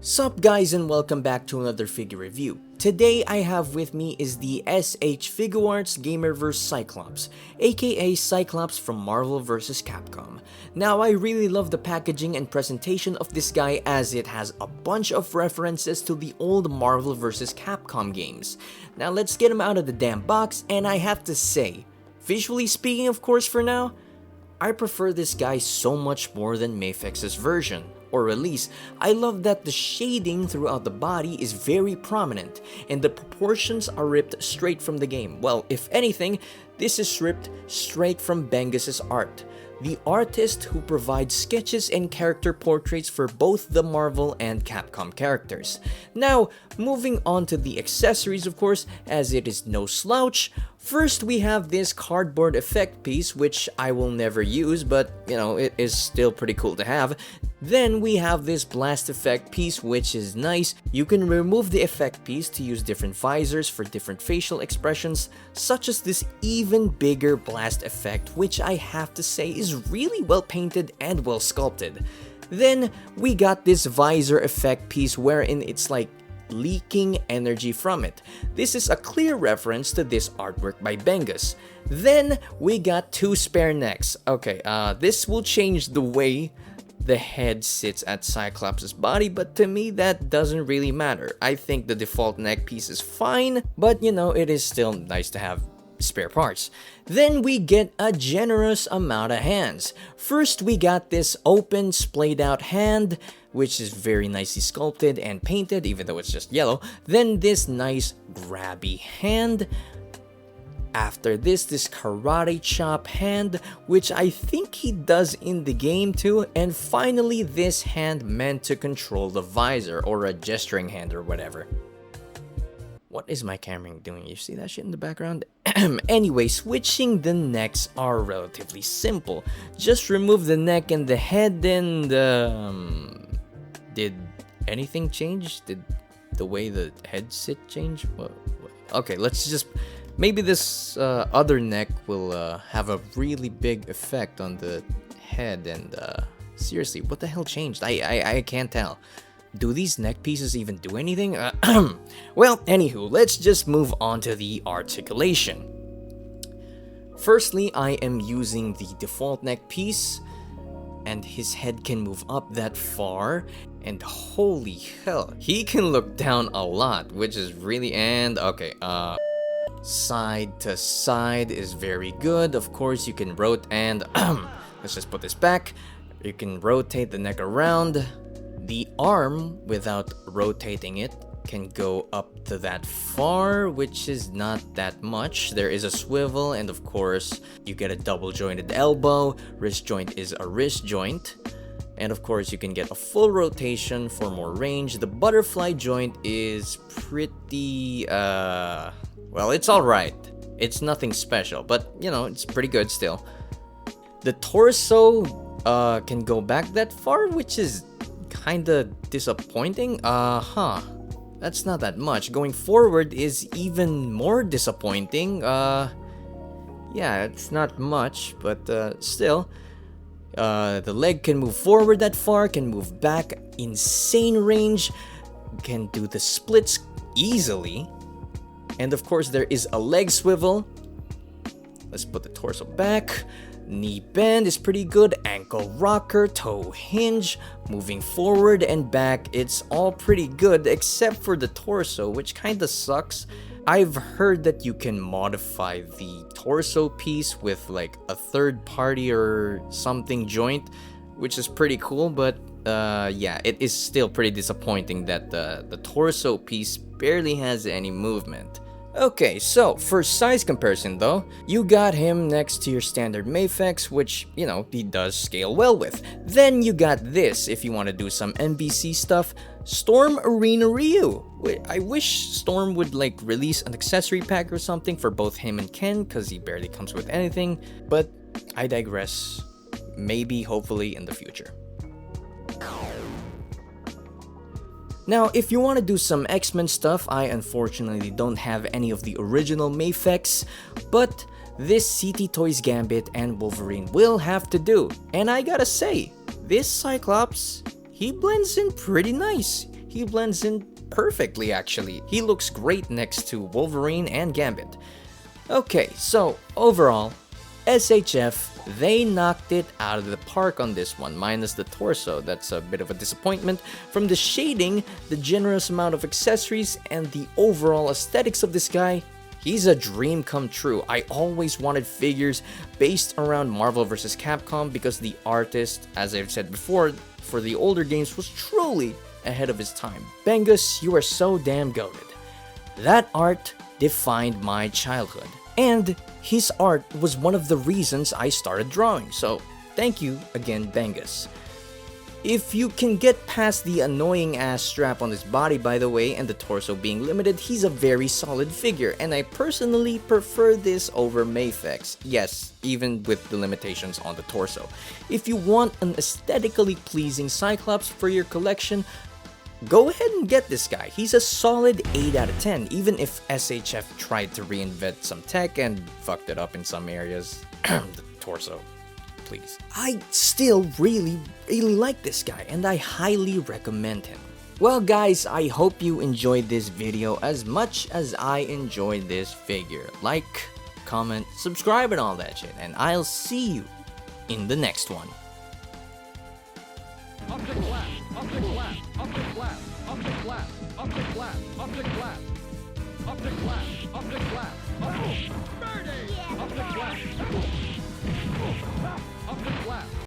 Sup guys, and welcome back to another figure review. Today I have with me is the SHFiguarts Gamerverse Cyclops, aka Cyclops from Marvel vs. Capcom. Now I really love the packaging and presentation of this guy as it has a bunch of references to the old Marvel vs. Capcom games. Now let's get him out of the damn box, and I have to say, visually speaking of course for now, I prefer this guy so much more than Mafex's version or release. I love that the shading throughout the body is very prominent and the proportions are ripped straight from the game. Well, if anything, this is ripped straight from Bengus's art, the artist who provides sketches and character portraits for both the Marvel and Capcom characters. Now, moving on to the accessories of course, as it is no slouch. First, we have this cardboard effect piece, which I will never use, but you know, it is still pretty cool to have. Then we have this blast effect piece, which is nice. You can remove the effect piece to use different visors for different facial expressions, such as this even bigger blast effect, which I have to say is really well painted and well sculpted. Then we got this visor effect piece wherein it's like leaking energy from it. This is a clear reference to this artwork by Bengus. Then we got two spare necks. Okay, this will change the way the head sits at Cyclops' body, but to me that doesn't really matter. I think the default neck piece is fine, but you know, it is still nice to have spare parts. Then we get a generous amount of hands. First we got this open splayed out hand, which is very nicely sculpted and painted even though it's just yellow. Then this nice grabby hand. After this karate chop hand, which I think he does in the game too. And finally this hand meant to control the visor, or a gesturing hand or whatever. What is my camera doing? You see that shit in the background? Anyway, switching the necks are relatively simple. Just remove the neck and the head and did anything change? Did the way the head sit change? Okay, let's just... Maybe this other neck will have a really big effect on the head, and seriously, what the hell changed? I can't tell. Do these neck pieces even do anything? Well, anywho, let's just move on to the articulation. Firstly, I am using the default neck piece, and his head can move up that far, and holy hell, he can look down a lot, which is really... and okay, side to side is very good. Of course, you can rotate and let's just put this back. You can rotate the neck around. The arm, without rotating it, can go up to that far, which is not that much. There is a swivel, and of course, you get a double jointed elbow. Wrist joint is a wrist joint. And of course, you can get a full rotation for more range. The butterfly joint is pretty, well, it's alright. It's nothing special, but you know, it's pretty good still. The torso can go back that far, which is kinda disappointing. That's not that much. Going forward is even more disappointing. Yeah, it's not much, but still. The leg can move forward that far, can move back insane range, can do the splits easily. And of course, there is a leg swivel. Let's put the torso back. Knee bend is pretty good. Ankle rocker, toe hinge, moving forward and back. It's all pretty good except for the torso, which kinda sucks. I've heard that you can modify the torso piece with like a third party or something joint, which is pretty cool, but yeah, it is still pretty disappointing that the torso piece barely has any movement. Okay, so for size comparison though, you got him next to your standard Mafex, which, you know, he does scale well with. Then you got this, if you want to do some NBC stuff, Storm Arena Ryu. I wish Storm would like release an accessory pack or something for both him and Ken, cause he barely comes with anything, but I digress. Maybe, hopefully, in the future. Now, if you want to do some X-Men stuff, I unfortunately don't have any of the original Mafex, but this CT Toys Gambit and Wolverine will have to do. And I gotta say, this Cyclops, he blends in pretty nice. He blends in perfectly actually. He looks great next to Wolverine and Gambit. Okay, so overall, SHF, they knocked it out of the park on this one, minus the torso. That's a bit of a disappointment. From the shading, the generous amount of accessories, and the overall aesthetics of this guy, he's a dream come true. I always wanted figures based around Marvel vs. Capcom because the artist, as I've said before, for the older games was truly ahead of his time. Bengus, you are so damn goated. That art defined my childhood. And his art was one of the reasons I started drawing, so thank you again, Bengus. If you can get past the annoying ass strap on his body, by the way, and the torso being limited, he's a very solid figure, and I personally prefer this over Mafex. Yes, even with the limitations on the torso. If you want an aesthetically pleasing Cyclops for your collection, go ahead and get this guy. He's a solid 8 out of 10, even if SHF tried to reinvent some tech and fucked it up in some areas. The torso, please. I still really like this guy, and I highly recommend him. Well guys, I hope you enjoyed this video as much as I enjoyed this figure. Like, comment, subscribe and all that shit, and I'll see you in the next one. Object glass, object glass, object glass, object glass, object glass, object glass, object glass, object glass. Oh, birdie! Object glass.